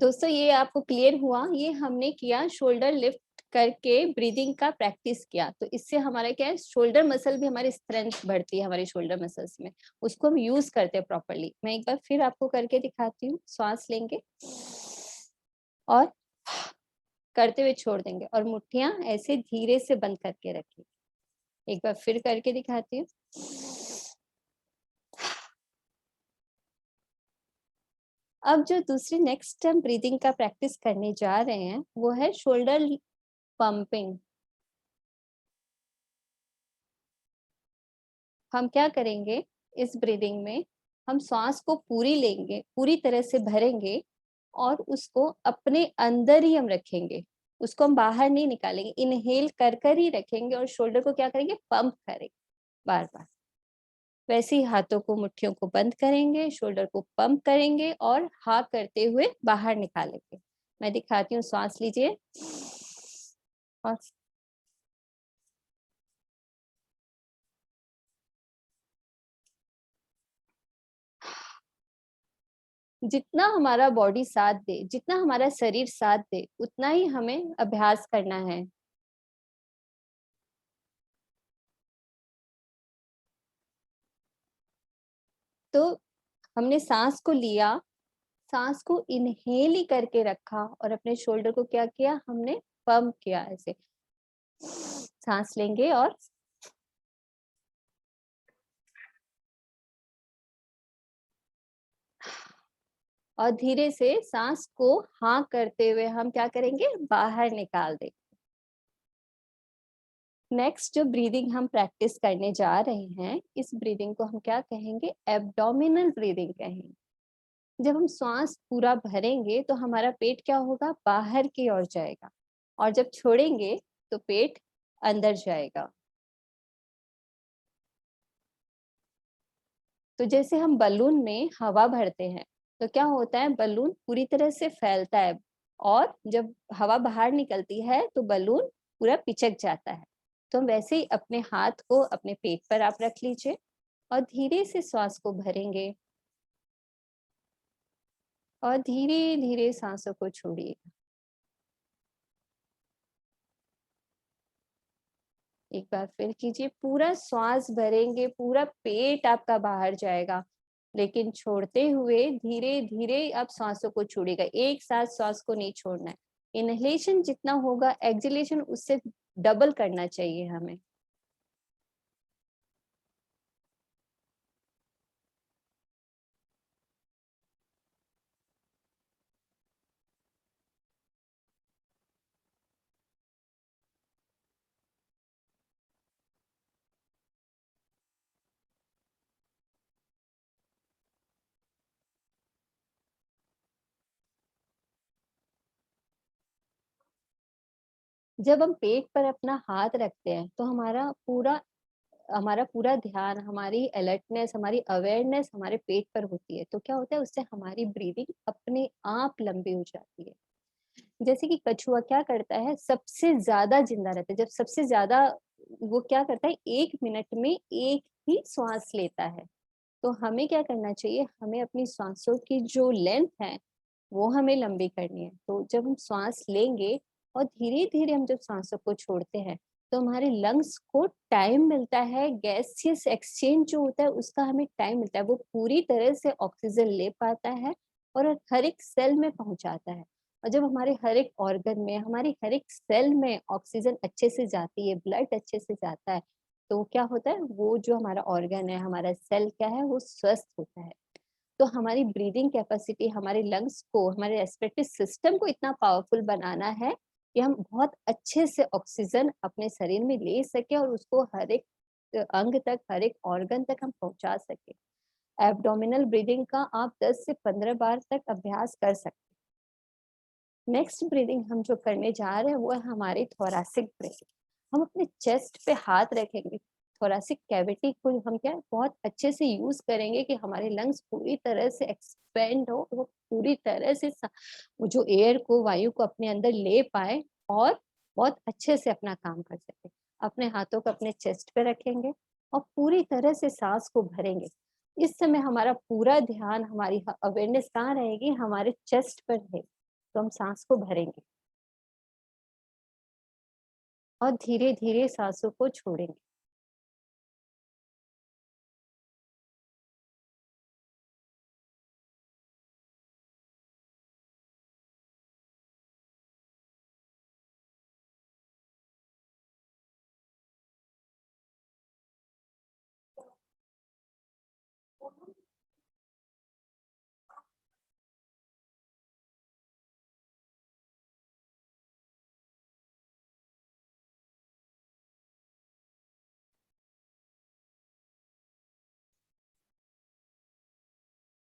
दोस्तों ये आपको क्लियर हुआ, ये हमने किया शोल्डर लिफ्ट करके ब्रीदिंग का प्रैक्टिस किया, तो इससे हमारा क्या है, शोल्डर मसल भी हमारी स्ट्रेंथ बढ़ती है हमारे शोल्डर मसल्स में, उसको हम यूज करते हैं प्रॉपरली। मैं एक बार फिर आपको करके दिखाती हूँ। सांस लेंगे और करते हुए छोड़ देंगे और मुट्ठियां ऐसे धीरे से बंद करके रखिए। एक बार फिर करके दिखाती हूँ। अब जो दूसरी नेक्स्ट हम ब्रीदिंग का प्रैक्टिस करने जा रहे हैं वो है शोल्डर पंपिंग। हम क्या करेंगे इस ब्रीदिंग में, हम सांस को पूरी लेंगे, पूरी तरह से भरेंगे और उसको अपने अंदर ही हम रखेंगे, उसको हम बाहर नहीं निकालेंगे, इनहेल कर कर ही रखेंगे और शोल्डर को क्या करेंगे, पंप करेंगे बार बार। वैसे ही हाथों को, मुट्ठियों को बंद करेंगे, शोल्डर को पंप करेंगे और हा करते हुए बाहर निकालेंगे। मैं दिखाती हूँ, सांस लीजिए और जितना हमारा बॉडी साथ दे, जितना हमारा शरीर साथ दे, उतना ही हमें अभ्यास करना है। तो हमने सांस को लिया, सांस को इनहेल ही करके रखा और अपने शोल्डर को क्या किया, हमने पंप किया ऐसे। सांस लेंगे और धीरे से सांस को हाँ करते हुए हम क्या करेंगे, बाहर निकाल देंगे। नेक्स्ट जो ब्रीदिंग हम प्रैक्टिस करने जा रहे हैं, इस ब्रीदिंग को हम क्या कहेंगे, एब्डोमिनल ब्रीदिंग कहेंगे। जब हम श्वास पूरा भरेंगे तो हमारा पेट क्या होगा, बाहर की ओर जाएगा और जब छोड़ेंगे तो पेट अंदर जाएगा। तो जैसे हम बलून में हवा भरते हैं तो क्या होता है, बलून पूरी तरह से फैलता है और जब हवा बाहर निकलती है तो बलून पूरा पिचक जाता है। तो हम वैसे ही अपने हाथ को अपने पेट पर आप रख लीजिए और धीरे से श्वास को भरेंगे और धीरे धीरे सांसों को छोड़िए। एक बार फिर कीजिए, पूरा श्वास भरेंगे, पूरा पेट आपका बाहर जाएगा, लेकिन छोड़ते हुए धीरे धीरे आप सांसों को छोड़िएगा, एक साथ श्वास को नहीं छोड़ना है। इनहेलेशन जितना होगा, एक्सहेलेशन उससे डबल करना चाहिए हमें। जब हम पेट पर अपना हाथ रखते हैं तो हमारा पूरा ध्यान, हमारी अलर्टनेस, हमारी अवेयरनेस हमारे पेट पर होती है। तो क्या होता है, उससे हमारी ब्रीदिंग अपने आप लंबी हो जाती है। जैसे कि कछुआ क्या करता है, सबसे ज्यादा जिंदा रहता है, जब सबसे ज्यादा वो क्या करता है, 1 मिनट में एक ही श्वास लेता है। तो हमें क्या करना चाहिए, हमें अपनी सांसों की जो लेंथ है वो हमें लंबी करनी है। तो जब हम श्वास लेंगे और धीरे धीरे हम जब सांसों को छोड़ते हैं तो हमारे लंग्स को टाइम मिलता है, गैसियस एक्सचेंज जो होता है उसका हमें टाइम मिलता है, वो पूरी तरह से ऑक्सीजन ले पाता है और हर एक सेल में पहुंचाता है। और जब हमारे हर एक ऑर्गन में, हमारी हर एक सेल में ऑक्सीजन अच्छे से जाती है, ब्लड अच्छे से जाता है, तो क्या होता है, वो जो हमारा ऑर्गन है, हमारा सेल क्या है, वो स्वस्थ होता है। तो हमारी ब्रीदिंग कैपेसिटी, हमारे लंग्स को, हमारे रेस्पिरेटरी सिस्टम को इतना पावरफुल बनाना है कि हम बहुत अच्छे से ऑक्सीजन अपने शरीर में ले सके और उसको हर एक अंग तक, हर एक ऑर्गन तक हम पहुंचा सके। एब्डोमिनल ब्रीदिंग का आप 10 से 15 बार तक अभ्यास कर सकते हैं। नेक्स्ट ब्रीदिंग हम जो करने जा रहे हैं वो है हमारी थोरैसिक ब्रीदिंग। हम अपने चेस्ट पे हाथ रखेंगे, थोरैसिक कैविटी को हम क्या बहुत अच्छे से यूज करेंगे कि हमारे लंग्स पूरी तरह से एक्सपेंड हो, वो पूरी तरह से वो जो एयर को, वायु को अपने अंदर ले पाए और बहुत अच्छे से अपना काम कर सके। अपने हाथों को अपने चेस्ट पे रखेंगे और पूरी तरह से सांस को भरेंगे। इस समय हमारा पूरा ध्यान, हमारी अवेयरनेस कहाँ रहेगी, हमारे चेस्ट पर रहेगी। तो हम सांस को भरेंगे और धीरे धीरे सांसों को छोड़ेंगे।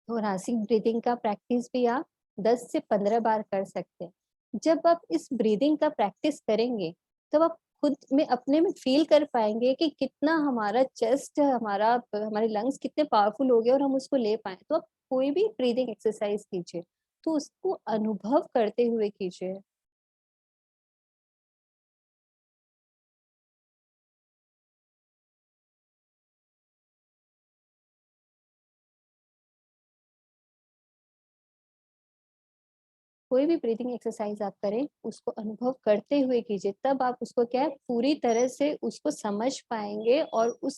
थोरासिक ब्रीदिंग का प्रैक्टिस भी आप 10 से 15 बार कर सकते हैं। जब आप इस ब्रीदिंग का प्रैक्टिस करेंगे, तब आप खुद में अपने में फील कर पाएंगे कि कितना हमारा चेस्ट, हमारे लंग्स कितने पावरफुल हो गए और हम उसको ले पाए। तो आप कोई भी ब्रीदिंग एक्सरसाइज कीजिए, तो उसको अनुभव करते हुए कीजिए। कोई भी ब्रीदिंग एक्सरसाइज आप करें, उसको अनुभव करते हुए कीजिए, तब आप उसको क्या है, पूरी तरह से उसको समझ पाएंगे और उस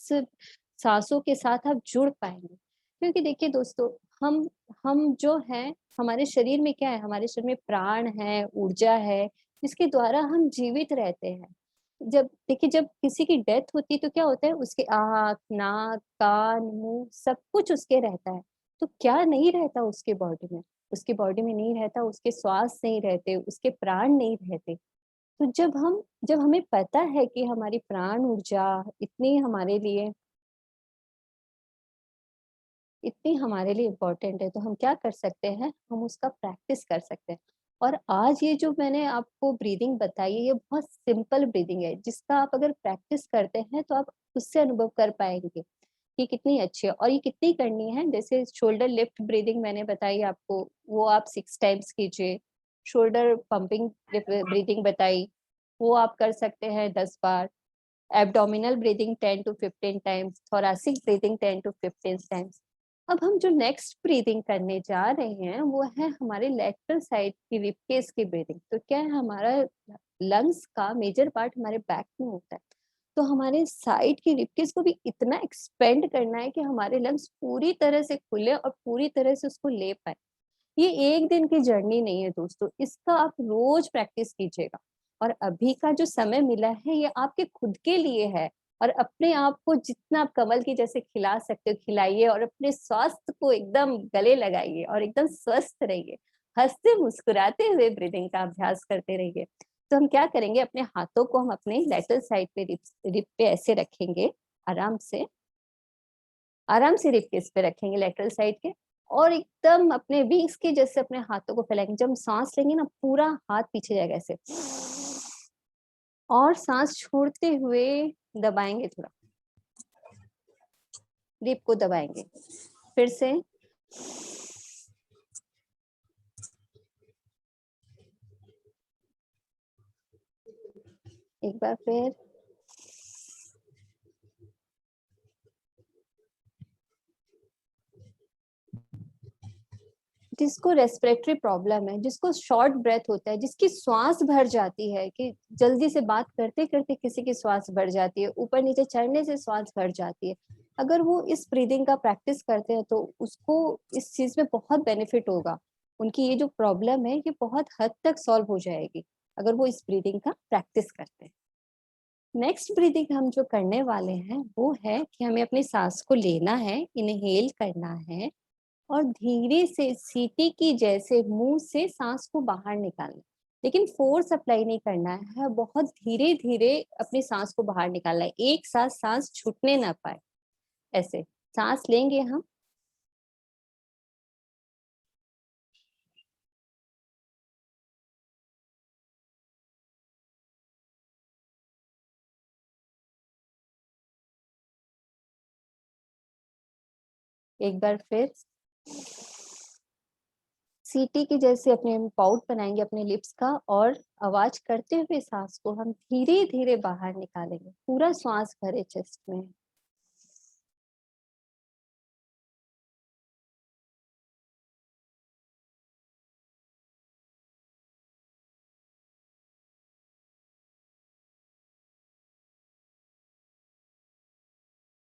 सांसों के साथ आप जुड़ पाएंगे। क्योंकि देखिए दोस्तों, हम जो हैं, हमारे शरीर में क्या है, हमारे शरीर में प्राण है, ऊर्जा है, जिसके द्वारा हम जीवित रहते हैं। जब देखिए, जब किसी की डेथ होती है तो क्या होता है, उसके आँख, नाक, कान, मुंह सब कुछ उसके रहता है। तो क्या नहीं रहता उसके बॉडी में? उसके बॉडी में नहीं रहता, उसके श्वास नहीं रहते, उसके प्राण नहीं रहते। तो जब हमें पता है कि हमारी प्राण ऊर्जा इतनी हमारे लिए इतनी हमारे लिए इम्पोर्टेंट है, तो हम क्या कर सकते हैं, हम उसका प्रैक्टिस कर सकते हैं। और आज ये जो मैंने आपको ब्रीदिंग बताई है, ये बहुत सिंपल ब्रीदिंग है, जिसका आप अगर प्रैक्टिस करते हैं तो आप उससे अनुभव कर पाएंगे कि कितनी अच्छी है और ये कितनी करनी है। जैसे शोल्डर लिफ्ट ब्रीदिंग मैंने बताई आपको, वो आप 6 टाइम्स कीजिए। शोल्डर पंपिंग ब्रीदिंग बताई, वो आप कर सकते हैं 10 बार। Abdominal breathing 10 to 15 times, thoracic breathing 10 to 15 times. अब हम जो नेक्स्ट ब्रीदिंग करने जा रहे हैं, वो है हमारे लेटरल साइड की रिबकेज की ब्रीदिंग। तो क्या है, हमारा लंग्स का मेजर पार्ट हमारे बैक में होता है। तो हमारे साइड की रिबकेज को भी इतना एक्सपेंड करना है कि हमारे लंग्स पूरी तरह से खुले और पूरी तरह से उसको ले पाए। ये एक दिन की जर्नी नहीं है दोस्तों, इसका आप रोज प्रैक्टिस कीजिएगा। और अभी का जो समय मिला है, ये आपके खुद के लिए है। और अपने आप को जितना आप कमल की जैसे खिला सकते हो खिलाइए, और अपने स्वास्थ्य को एकदम गले लगाइए और एकदम स्वस्थ रहिए। हंसते मुस्कुराते हुए ब्रीदिंग का अभ्यास करते रहिए। तो हम क्या करेंगे, अपने हाथों को हम अपने लेटरल साइड पे, रिप पे ऐसे रखेंगे। आराम से, आराम से रिप पे रखेंगे लेटरल साइड के। और एकदम अपने विंग्स के जैसे अपने हाथों को फैलाएंगे। जब हम सांस लेंगे ना, पूरा हाथ पीछे जाएगा ऐसे, और सांस छोड़ते हुए दबाएंगे थोड़ा, लिप को दबाएंगे। फिर से, एक बार फिर। जिसको रेस्पिरेटरी प्रॉब्लम है, जिसको शॉर्ट ब्रेथ होता है, जिसकी श्वास भर जाती है, कि जल्दी से बात करते करते किसी की श्वास भर जाती है, ऊपर नीचे चढ़ने से श्वास भर जाती है, अगर वो इस ब्रीदिंग का प्रैक्टिस करते हैं तो उसको इस चीज में बहुत बेनिफिट होगा। उनकी ये जो प्रॉब्लम है, ये बहुत हद तक सॉल्व हो जाएगी अगर वो इस ब्रीदिंग का प्रैक्टिस करते हैं। नेक्स्ट ब्रीदिंग हम जो करने वाले हैं, वो है कि हमें अपनी सांस को लेना है, इनहेल करना है, और धीरे से सीटी की जैसे मुंह से सांस को बाहर निकालना। लेकिन फोर्स अप्लाई नहीं करना है, बहुत धीरे धीरे अपनी सांस को बाहर निकालना है, एक साथ सांस छूटने ना पाए। ऐसे सांस लेंगे हम। एक बार फिर, सीटी की जैसे अपने पाउट बनाएंगे अपने लिप्स का, और आवाज करते हुए सांस को हम धीरे धीरे बाहर निकालेंगे, पूरा श्वास भरे चेस्ट में।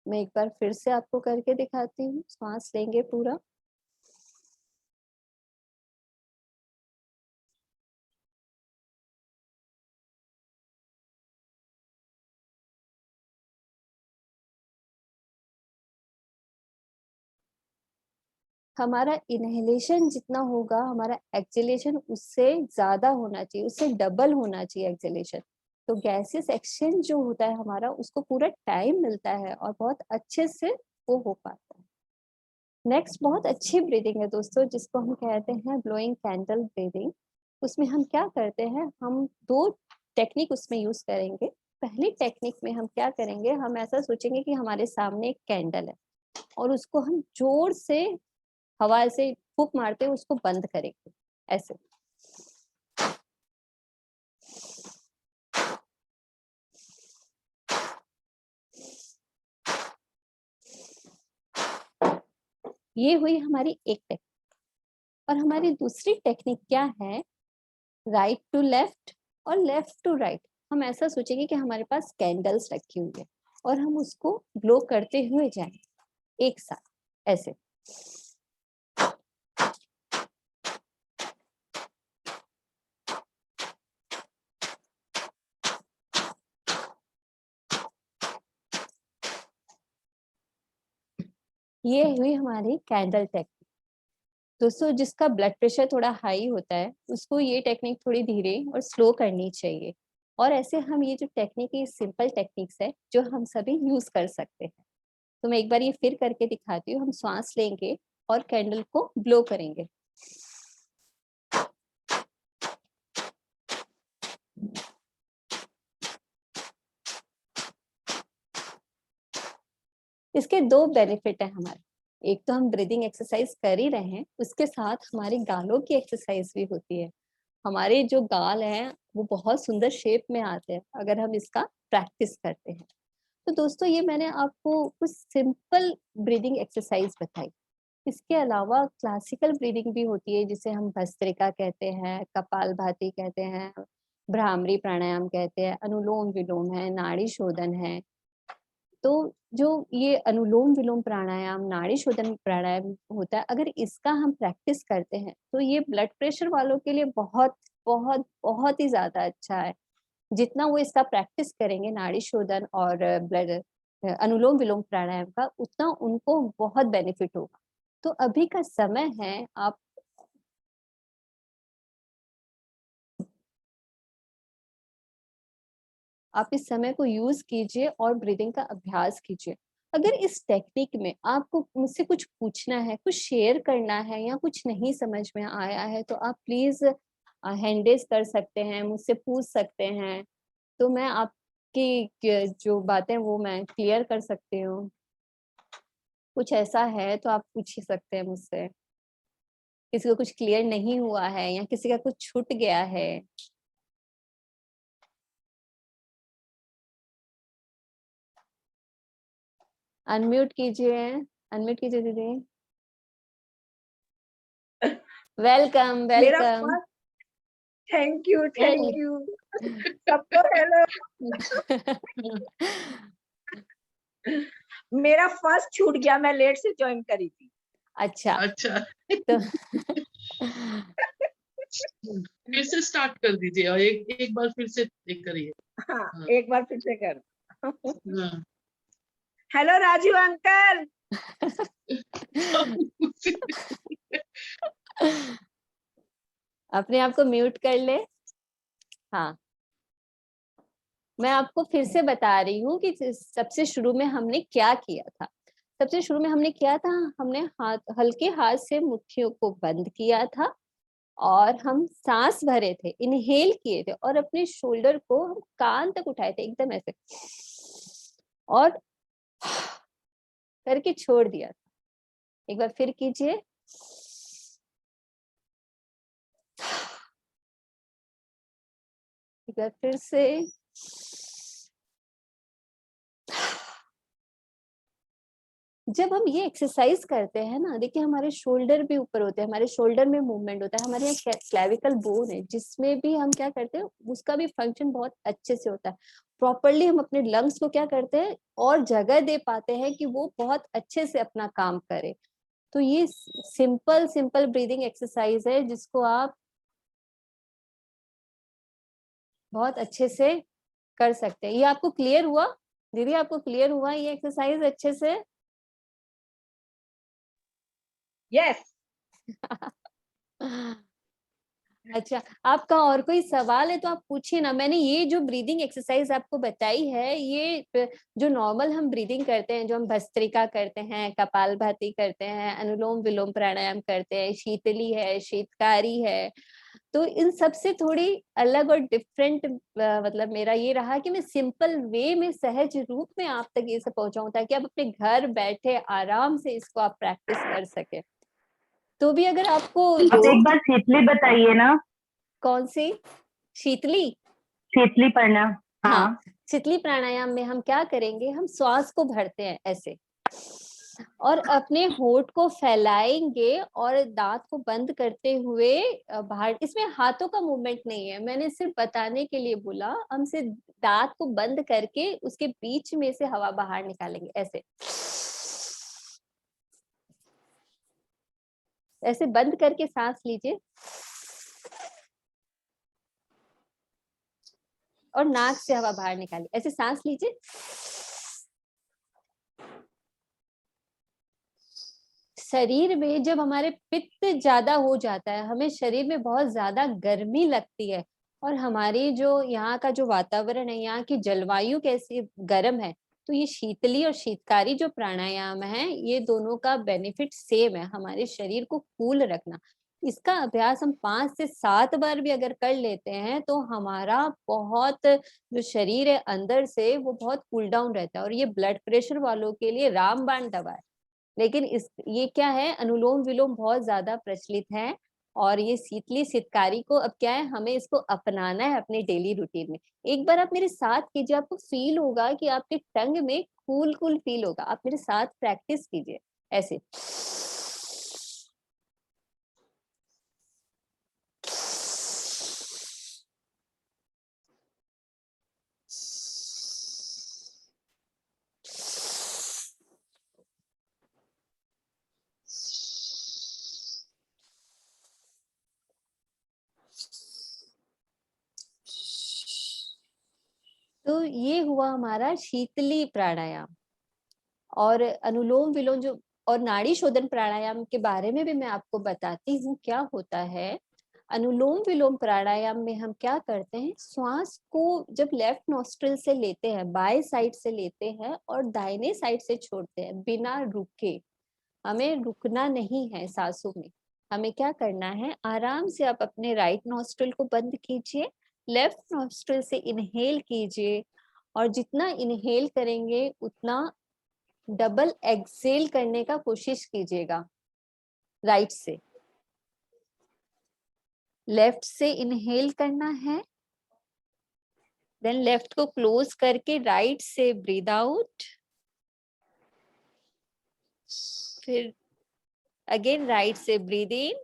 मैं एक बार फिर से आपको करके दिखाती हूँ। सांस लेंगे पूरा, हमारा इनहेलेशन जितना होगा हमारा एक्सहेलेशन उससे ज्यादा होना चाहिए, उससे डबल होना चाहिए एक्सहेलेशन। तो गैसेस एक्सचेंज जो होता है हमारा, उसको पूरा टाइम मिलता है और बहुत अच्छे से वो हो पाता है। नेक्स्ट बहुत अच्छी ब्रीदिंग है दोस्तों, जिसको हम कहते हैं ब्लोइंग कैंडल ब्रीदिंग। उसमें हम क्या करते हैं, हम दो टेक्निक उसमें यूज करेंगे। पहली टेक्निक में हम क्या करेंगे, हम ऐसा सोचेंगे कि हमारे सामने एक कैंडल है और उसको हम जोर से हवा से फूंक मारते हुए उसको बंद करेंगे ऐसे। ये हुई हमारी एक टेक्निक। और हमारी दूसरी टेक्निक क्या है, राइट टू लेफ्ट और लेफ्ट टू राइट। हम ऐसा सोचेंगे कि हमारे पास कैंडल्स रखी हुई है और हम उसको ग्लो करते हुए जाएंगे एक साथ ऐसे। ये हुई हमारी कैंडल टेक्निक। दोस्तों जिसका ब्लड प्रेशर थोड़ा हाई होता है उसको ये टेक्निक थोड़ी धीरे और स्लो करनी चाहिए। और ऐसे हम ये जो टेक्निक है, सिंपल टेक्निक्स है जो हम सभी यूज कर सकते हैं। तो मैं एक बार ये फिर करके दिखाती हूँ। हम सांस लेंगे और कैंडल को ब्लो करेंगे। इसके दो बेनिफिट है हमारे। एक तो हम ब्रीदिंग एक्सरसाइज कर ही रहे हैं, उसके साथ हमारे गालों की एक्सरसाइज भी होती है। हमारे जो गाल हैं वो बहुत सुंदर शेप में आते हैं अगर हम इसका प्रैक्टिस करते हैं। तो दोस्तों ये मैंने आपको कुछ सिंपल ब्रीदिंग एक्सरसाइज बताई। इसके अलावा क्लासिकल ब्रीदिंग भी होती है, जिसे हम भस्त्रिका कहते हैं, कपालभाति कहते हैं, भ्रामरी प्राणायाम कहते हैं, अनुलोम विलोम है, नाड़ी शोधन है। तो जो ये अनुलोम विलोम प्राणायाम, नाड़ी शोधन प्राणायाम होता है, अगर इसका हम प्रैक्टिस करते हैं तो ये ब्लड प्रेशर वालों के लिए बहुत बहुत बहुत ही ज्यादा अच्छा है। जितना वो इसका प्रैक्टिस करेंगे नाड़ी शोधन और ब्लड अनुलोम विलोम प्राणायाम का, उतना उनको बहुत बेनिफिट होगा। तो अभी का समय है, आप इस समय को यूज कीजिए और ब्रीदिंग का अभ्यास कीजिए। अगर इस टेक्निक में आपको मुझसे कुछ पूछना है, कुछ शेयर करना है या कुछ नहीं समझ में आया है तो आप प्लीज हैंड रेज कर सकते हैं, मुझसे पूछ सकते हैं। तो मैं आपकी जो बातें वो मैं क्लियर कर सकती हूँ। कुछ ऐसा है तो आप पूछ ही सकते हैं मुझसे। किसी को कुछ क्लियर नहीं हुआ है या किसी का कुछ छूट गया है। अनम्यूट कीजिए, अनम्यूट कीजिए दीदी। वेलकम मेरा welcome. First, thank you thank you सबको हेलो। मेरा फर्स्ट छूट गया, मैं लेट से ज्वाइन करी थी। अच्छा अच्छा तो फिर से स्टार्ट कर दीजिए और एक बार फिर से करिए। हाँ, हाँ, एक बार फिर से कर। हाँ। Hello Raju uncle. अपने आप को म्यूट कर ले। हाँ, मैं आपको फिर से बता रही हूँ कि सबसे शुरू में हमने क्या किया था। सबसे शुरू में हमने किया था, हमने हाथ हल्के हाथ से मुट्ठियों को बंद किया था और हम सांस भरे थे, इनहेल किए थे और अपने शोल्डर को हम कान तक उठाए थे एकदम ऐसे, और करके छोड़ दिया था। एक बार फिर कीजिए। एक बार फिर से। जब हम ये एक्सरसाइज करते हैं ना, देखिए हमारे शोल्डर भी ऊपर होते हैं, हमारे शोल्डर में मूवमेंट होता है, हमारे यहाँ क्लेविकल बोन है जिसमें भी हम क्या करते हैं, उसका भी फंक्शन बहुत अच्छे से होता है। प्रॉपरली हम अपने लंग्स को क्या करते हैं और जगह दे पाते हैं कि वो बहुत अच्छे से अपना काम करे। तो ये सिंपल सिंपल ब्रीदिंग एक्सरसाइज है जिसको आप बहुत अच्छे से कर सकते हैं। ये आपको क्लियर हुआ दीदी? आपको क्लियर हुआ ये एक्सरसाइज अच्छे से? यस। अच्छा, आपका और कोई सवाल है तो आप पूछिए ना। मैंने ये जो ब्रीदिंग एक्सरसाइज आपको बताई है, ये जो नॉर्मल हम ब्रीदिंग करते हैं, जो हम भस्त्रिका करते हैं, कपालभाति करते हैं, अनुलोम विलोम प्राणायाम करते हैं, शीतली है, शीतकारी है, तो इन सब से थोड़ी अलग और डिफरेंट मतलब मेरा ये रहा कि मैं सिंपल वे में सहज रूप में आप तक ये सब पहुंचाऊं, ताकि आप अपने घर बैठे आराम से इसको आप प्रैक्टिस कर सके। तो भी अगर आपको आप एक बार शीतली बताइए ना। कौन सी? शीतली? शीतली प्राणायाम। हाँ, हाँ, शीतली प्राणायाम में हम क्या करेंगे, हम श्वास को भरते हैं ऐसे और अपने होठ को फैलाएंगे और दांत को बंद करते हुए बाहर। इसमें हाथों का मूवमेंट नहीं है, मैंने सिर्फ बताने के लिए बोला। हम सिर्फ दांत को बंद करके उसके बीच में से हवा बाहर निकालेंगे ऐसे। ऐसे बंद करके सांस लीजिए और नाक से हवा बाहर निकालिए। ऐसे सांस लीजिए, शरीर में जब हमारे पित्त ज्यादा हो जाता है, हमें शरीर में बहुत ज्यादा गर्मी लगती है, और हमारी जो यहाँ का जो वातावरण है, यहाँ की जलवायु कैसी गर्म है, तो ये शीतली और शीतकारी जो प्राणायाम है, ये दोनों का बेनिफिट सेम है, हमारे शरीर को कूल रखना। इसका अभ्यास हम 5 से 7 बार भी अगर कर लेते हैं तो हमारा बहुत जो शरीर है अंदर से वो बहुत कूल डाउन रहता है। और ये ब्लड प्रेशर वालों के लिए रामबाण दवा है। लेकिन इस ये क्या है, अनुलोम विलोम बहुत ज्यादा प्रचलित है, और ये शीतली शीतकारी को अब क्या है, हमें इसको अपनाना है अपने डेली रूटीन में। एक बार आप मेरे साथ कीजिए, आपको फील होगा कि आपके टंग में कूल कूल फील होगा। आप मेरे साथ प्रैक्टिस कीजिए ऐसे। तो ये हुआ हमारा शीतली प्राणायाम। और अनुलोम विलोम जो और नाड़ी शोधन प्राणायाम के बारे में भी मैं आपको बताती हूँ क्या होता है। अनुलोम विलोम प्राणायाम में हम क्या करते हैं, श्वास को जब लेफ्ट नॉस्ट्रिल से लेते हैं, बाएं साइड से लेते हैं और दाहिने साइड से छोड़ते हैं बिना रुके। हमें रुकना नहीं है सांसों में। हमें क्या करना है, आराम से आप अपने राइट नॉस्ट्रिल को बंद कीजिए, लेफ्ट नॉस्ट्रिल से इनहेल कीजिए, और जितना इनहेल करेंगे उतना डबल एक्सेल करने का कोशिश कीजिएगा। राइट से, लेफ्ट से इनहेल करना है, देन लेफ्ट को क्लोज करके राइट से ब्रीद आउट, फिर अगेन राइट से ब्रीद इन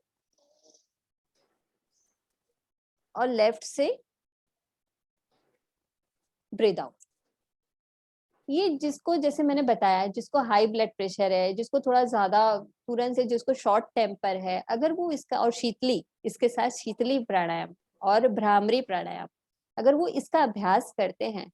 और लेफ्ट से ब्रीद आउट। ये जिसको, जैसे मैंने बताया, जिसको हाई ब्लड प्रेशर है, जिसको थोड़ा ज्यादा तुरंत से, जिसको शॉर्ट टेम्पर है, अगर वो इसका, और शीतली, इसके साथ शीतली प्राणायाम और भ्रामरी प्राणायाम, अगर वो इसका अभ्यास करते हैं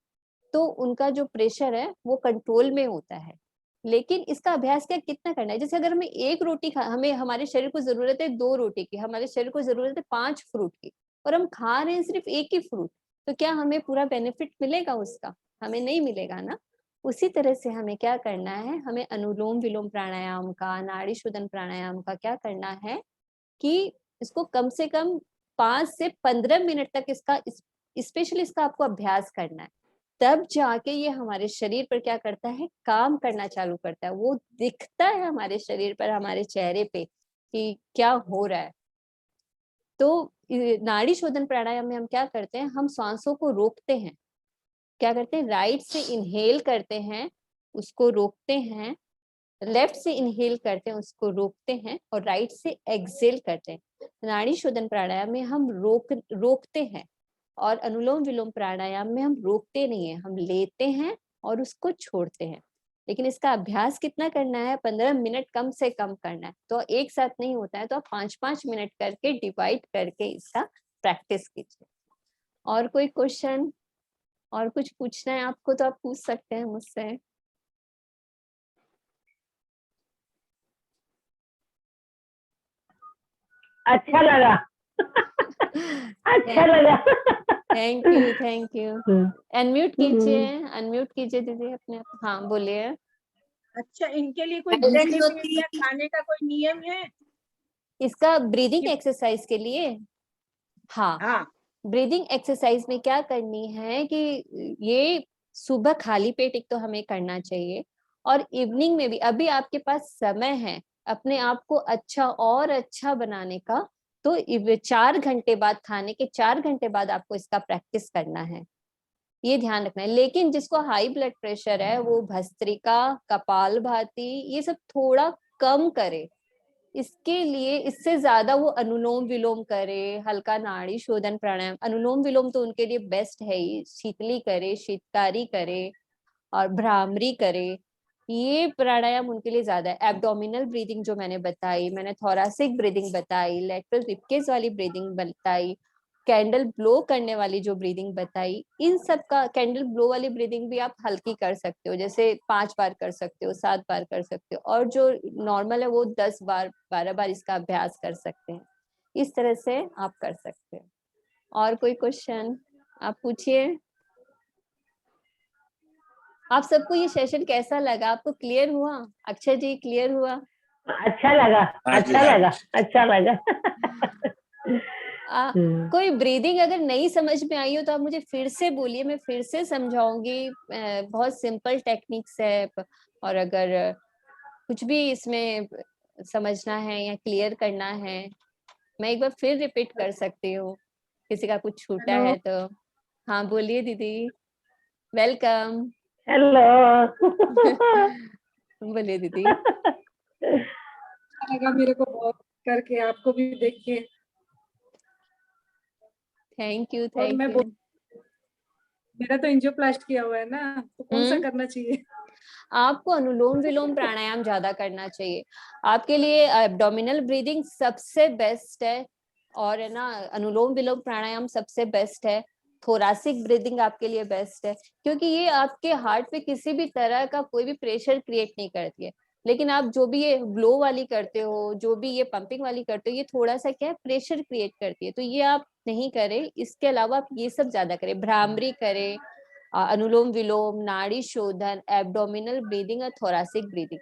तो उनका जो प्रेशर है वो कंट्रोल में होता है। लेकिन इसका अभ्यास क्या कितना करना है, जैसे अगर हमें एक रोटी खा, हमें, हमारे शरीर को जरूरत है 2 रोटी की, हमारे शरीर को जरूरत है 5 फ्रूट की, और हम खा रहे हैं सिर्फ एक ही फ्रूट, तो क्या हमें पूरा बेनिफिट मिलेगा उसका? हमें नहीं मिलेगा ना। उसी तरह से हमें क्या करना है, हमें अनुलोम विलोम प्राणायाम का, नाड़ी शोधन प्राणायाम का क्या करना है कि इसको कम से कम 5 से 15 मिनट तक इसका स्पेशली इसका आपको अभ्यास करना है। तब जाके ये हमारे शरीर पर क्या करता है, काम करना चालू करता है। वो दिखता है हमारे शरीर पर, हमारे चेहरे पे कि क्या हो रहा है। तो नाड़ी शोधन प्राणायाम में हम क्या करते हैं, हम सांसों को रोकते हैं। क्या करते हैं, राइट से इनहेल करते हैं, उसको रोकते हैं, लेफ्ट से इनहेल करते हैं, उसको रोकते हैं, और राइट से एक्सेल करते हैं। नाड़ी शोधन प्राणायाम में हम रोकते हैं, और अनुलोम विलोम प्राणायाम में हम रोकते नहीं है, हम लेते हैं और उसको छोड़ते हैं। लेकिन इसका अभ्यास कितना करना है, 15 मिनट कम से कम करना है। तो एक साथ नहीं होता है, तो आप 5-5 मिनट करके डिवाइड करके इसका प्रैक्टिस कीजिए। और कोई क्वेश्चन, और कुछ पूछना है आपको तो आप पूछ सकते हैं मुझसे। अच्छा लगा। अच्छा लगा। Thank you, thank you. Unmute कीजिए, अनम्यूट कीजिए दीदी अपने आप। हाँ बोलिए। अच्छा, इनके लिए कोई Guidance घूमने होती फिरने या खाने का कोई नियम है? इसका ब्रीदिंग एक्सरसाइज के लिए? हाँ, हाँ, ब्रीदिंग एक्सरसाइज में क्या करनी है कि ये सुबह खाली पेट एक तो हमें करना चाहिए, और इवनिंग में भी। अभी आपके पास समय है अपने आप को अच्छा और अच्छा बनाने का, तो 4 घंटे बाद, खाने के 4 घंटे बाद आपको इसका प्रैक्टिस करना है, ये ध्यान रखना है। लेकिन जिसको हाई ब्लड प्रेशर है वो भस्त्रिका, कपालभाति ये सब थोड़ा कम करे। इसके लिए इससे ज्यादा वो अनुलोम विलोम करे, हल्का नाड़ी शोधन प्राणायाम। अनुलोम विलोम तो उनके लिए बेस्ट है ही, शीतली करे, शीतकारी करे और भ्रामरी करे, ये प्राणायाम उनके लिए ज्यादा है। एब्डोमिनल ब्रीदिंग जो मैंने बताई, मैंने थोरासिक ब्रीदिंग बताई, लेटरल रिपकेज वाली ब्रीदिंग बताई, कैंडल ब्लो करने वाली जो ब्रीदिंग बताई, इन सब का कैंडल ब्लो वाली ब्रीदिंग भी आप हल्की कर सकते हो, जैसे 5 बार कर सकते हो, 7 बार कर सकते हो, और जो नॉर्मल है वो 10 बार 12 बार इसका अभ्यास कर सकते हैं। इस तरह से आप कर सकते हैं। और कोई क्वेश्चन आप पूछिए। आप सबको ये सेशन कैसा लगा? आपको क्लियर हुआ? अक्षय जी क्लियर हुआ? अच्छा लगा। अच्छा लगा। अच्छा लगा। कोई ब्रीदिंग अगर नहीं समझ में आई हो तो आप मुझे फिर से बोलिए, मैं फिर से समझाऊंगी। बहुत सिंपल टेक्निक्स है, और अगर कुछ भी इसमें समझना है या क्लियर करना है, मैं एक बार फिर रिपीट कर सकती हूँ, किसी का कुछ छूटा हेलो, है तो। हाँ बोलिए दीदी, वेलकम। हेलो। बोलिए दीदी। अच्छा लगा मेरे को बहुत करके, आपको भी देख के। थैंक यू, और थैंक मैं यू। मेरा तो एंजियोप्लास्ट किया हुआ है ना, तो कौन सा करना चाहिए? आपको अनुलोम विलोम प्राणायाम ज्यादा करना चाहिए। आपके लिए एब्डोमिनल ब्रीदिंग सबसे बेस्ट है, और है ना, अनुलोम विलोम प्राणायाम सबसे बेस्ट है। थोरासिक ब्रीदिंग आपके लिए बेस्ट है, क्योंकि ये आपके हार्ट पे किसी भी तरह का कोई भी प्रेशर क्रिएट नहीं करती है। लेकिन आप जो भी ये ब्लो वाली करते हो, जो भी ये पंपिंग वाली करते हो, ये थोड़ा सा क्या है, प्रेशर क्रिएट करती है, तो ये आप नहीं करें। इसके अलावा आप ये सब ज्यादा करें, भ्रामरी करें, अनुलोम विलोम, नाड़ी शोधन, एब्डोमिनल ब्रीदिंग और थोरासिक ब्रीदिंग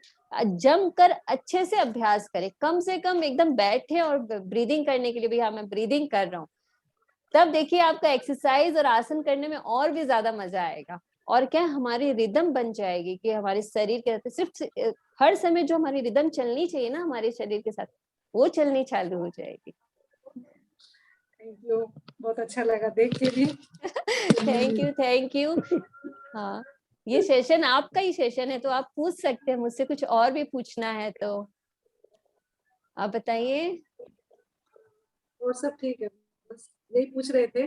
जमकर अच्छे से अभ्यास करें। कम से कम एकदम बैठे और ब्रीदिंग करने के लिए भी, हाँ मैं ब्रीदिंग कर रहा हूँ, तब देखिए आपका एक्सरसाइज और आसन करने में और भी ज्यादा मजा आएगा। और क्या, हमारी रिदम बन जाएगी कि हमारे शरीर के सिर्फ हर समय जो हमारी रिदम चलनी चाहिए ना हमारे शरीर के साथ, वो चलनी चालू हो जाएगी। थैंक यू, बहुत अच्छा लगा देख के भी। Thank you, thank you. हाँ, ये सेशन आपका ही सेशन है, तो आप पूछ सकते हैं मुझसे, कुछ और भी पूछना है तो आप बताइए। और सब ठीक है, बस यही पूछ रहे थे।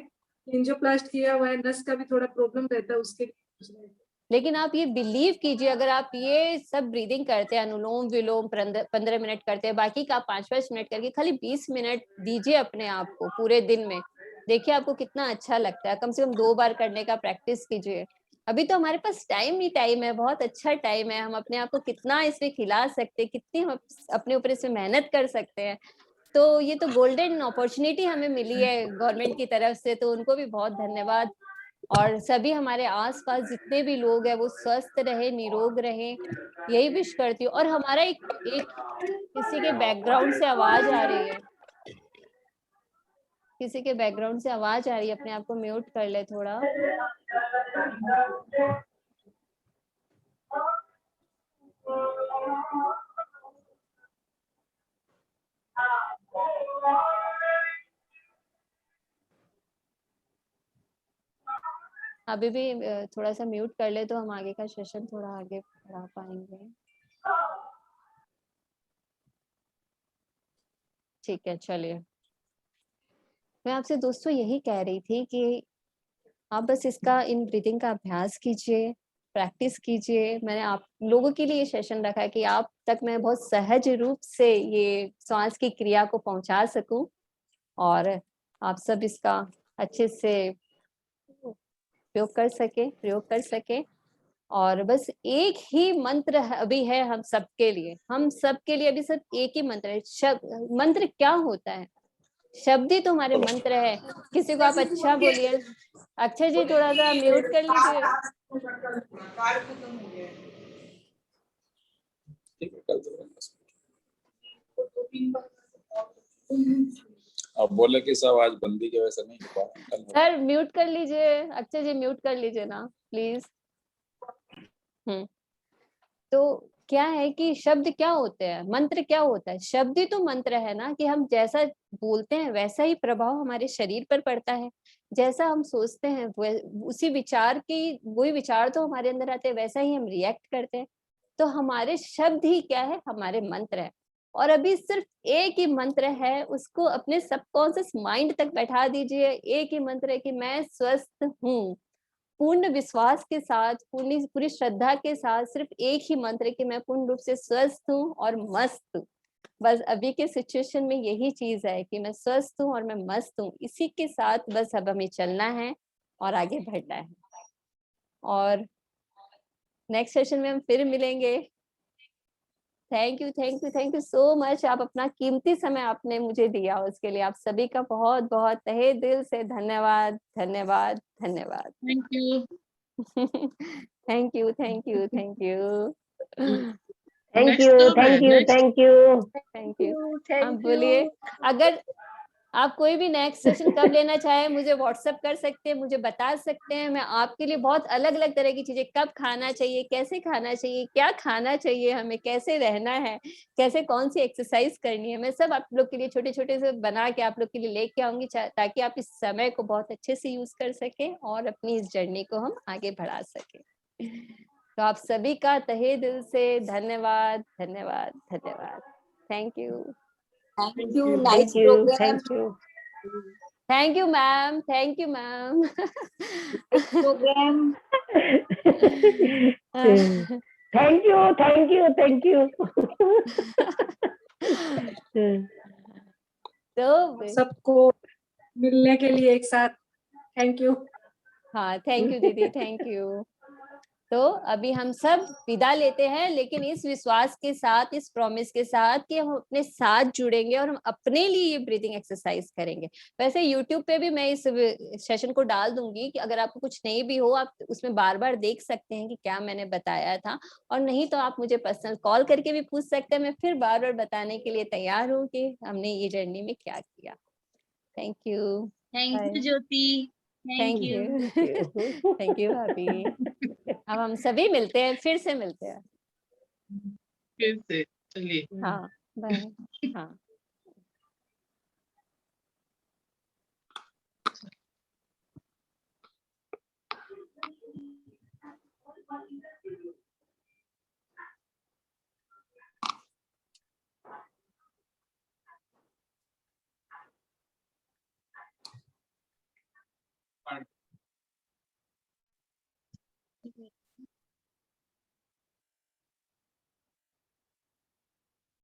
एंजियोप्लास्ट किया हुआ है, नस का भी थोड़ा प्रॉब्लम रहता है, उसके लिए पूछ रहे थे। लेकिन आप ये बिलीव कीजिए, अगर आप ये सब ब्रीदिंग करते हैं, अनुलोम विलोम 15 मिनट करते हैं, बाकी का 5-5 मिनट करके खाली 20 मिनट दीजिए अपने आप को पूरे दिन में, देखिए आपको कितना अच्छा लगता है। कम से कम 2 बार करने का प्रैक्टिस कीजिए। अभी तो हमारे पास टाइम ही टाइम है, बहुत अच्छा टाइम है, हम अपने आप को कितना इसमें खिला सकते हैं, कितनी हम अपने ऊपर इसमें मेहनत कर सकते हैं। तो ये तो गोल्डन अपॉर्चुनिटी हमें मिली है गवर्नमेंट की तरफ से, तो उनको भी बहुत धन्यवाद। और सभी हमारे आसपास जितने भी लोग हैं वो स्वस्थ रहे, निरोग रहे, यही विश करती हूँ। और हमारा एक किसी के बैकग्राउंड से आवाज आ रही है, किसी के बैकग्राउंड से आवाज आ रही है, अपने आप को म्यूट कर ले थोड़ा। अभी भी थोड़ा सा म्यूट कर ले तो हम आगे का सेशन थोड़ा आगे बढ़ा पाएंगे। ठीक है, चलिए। मैं आपसे दोस्तों यही कह रही थी कि आप बस इसका इन ब्रीथिंग का अभ्यास कीजिए, प्रैक्टिस कीजिए। मैंने आप लोगों के लिए सेशन रखा है कि आप तक मैं बहुत सहज रूप से ये श्वास की क्रिया को पहुंचा सकूं और आप सब इसका अच्छे से प्रयोग कर सके। और बस एक ही मंत्र अभी है हम सबके लिए अभी सिर्फ एक ही मंत्र है। शब्द मंत्र क्या होता है? शब्द ही तो हमारे मंत्र है। किसी को आप अच्छा बोलिए। अक्षय जी थोड़ा सा म्यूट कर लीजिए। अब बोले कि सब आज बंदी के वैसे नहीं हो पा सर म्यूट कर लीजिए, अक्षय जी म्यूट कर लीजिए ना प्लीज। तो क्या है कि शब्द क्या होते हैं, मंत्र क्या होता है? शब्द ही तो मंत्र है ना, कि हम जैसा बोलते हैं वैसा ही प्रभाव हमारे शरीर पर पड़ता है। जैसा हम सोचते हैं उसी विचार की वही विचार तो हमारे अंदर आते हैं, वैसा ही हम रिएक्ट करते हैं। तो हमारे शब्द ही क्या है? हमारे मंत्र है। और अभी सिर्फ एक ही मंत्र है, उसको अपने सबकॉन्शियस माइंड तक बैठा दीजिए। एक ही मंत्र है कि मैं स्वस्थ हूँ। पूर्ण विश्वास के साथ, पूरी श्रद्धा के साथ सिर्फ एक ही मंत्र है कि मैं पूर्ण रूप से स्वस्थ हूँ और मस्त हूँ। बस अभी के सिचुएशन में यही चीज है कि मैं स्वस्थ हूँ और मैं मस्त हूँ। इसी के साथ बस अब हमें चलना है और आगे बढ़ना है। और नेक्स्ट सेशन में हम फिर मिलेंगे। Thank you so much. आप अपना कीमती समय आपने मुझे दिया, उसके लिए आप सभी का बहुत बहुत तहे दिल से धन्यवाद। धन्यवाद। धन्यवाद। Thank you. Thank you. Thank you. Thank you. Thank next you, कब है? Thank you, next thank you. Thank you. आप बोलिए, अगर आप कोई भी नेक्स्ट सेशन कब लेना चाहे मुझे व्हाट्सएप कर सकते हैं, मुझे बता सकते हैं। मैं आपके लिए बहुत अलग अलग तरह की चीजें, कब खाना चाहिए, कैसे खाना चाहिए, क्या खाना चाहिए, हमें कैसे रहना है, कैसे कौन सी एक्सरसाइज करनी है, मैं सब आप लोग के लिए छोटे छोटे से बना के आप लोग के लिए लेके आऊंगी, ताकि आप इस समय को बहुत अच्छे से यूज कर सकें और अपनी इस जर्नी को हम आगे बढ़ा सकें। तो आप सभी का तहे दिल से धन्यवाद। धन्यवाद। धन्यवाद। Thank you. Thank you. Thank Nice you, program. thank you. Thank you ma'am. Thank you ma'am. Nice program. Thank you, thank you, thank you. तो सबको मिलने के लिए एक साथ थैंक यू। हाँ, थैंक यू दीदी, थैंक यू। तो अभी हम सब विदा लेते हैं, लेकिन इस विश्वास के साथ, इस प्रॉमिस के साथ कि हम अपने साथ जुड़ेंगे और हम अपने लिए ये ब्रीदिंग एक्सरसाइज करेंगे। वैसे YouTube पे भी मैं इस सेशन को डाल दूंगी कि अगर आपको कुछ नहीं भी हो, आप उसमें बार बार देख सकते हैं कि क्या मैंने बताया था। और नहीं तो आप मुझे पर्सनल कॉल करके भी पूछ सकते हैं। मैं फिर बार बार बताने के लिए तैयार हूँ कि हमने ये जर्नी में क्या किया। Thank you. Thank you Jyoti. Thank thank you. You. Thank you भाभी। अब हम सभी मिलते हैं, फिर से मिलते हैं। फिर से चलिए। हाँ, बाय। हाँ।